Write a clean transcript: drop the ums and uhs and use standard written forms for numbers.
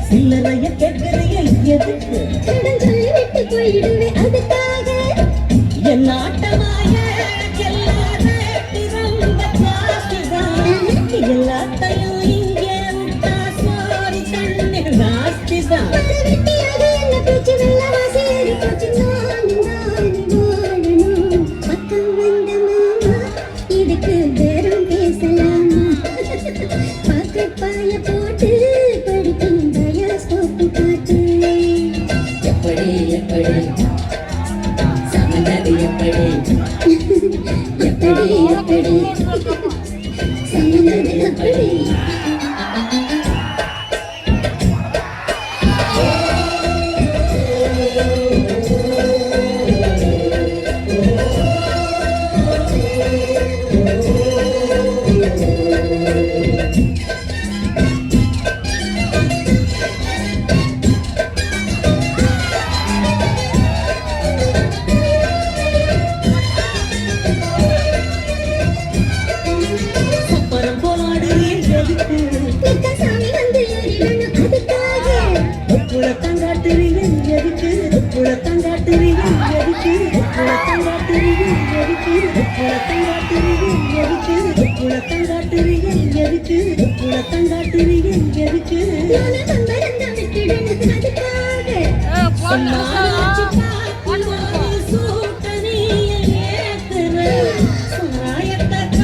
சில்லறைய கேட்கறைய எதுக்கு என் ஆட்டமாய எல்லாத்தையும் இங்கே விட்டா சோறு தண்ணீர் நாஸ்திதான் போட்டு படிக்கும் பயோஸ்கோப் காட்டு எப்படி எப்படி சமந்தது எப்படி எப்படி எப்படி சமந்தது எப்படி எதுக்கு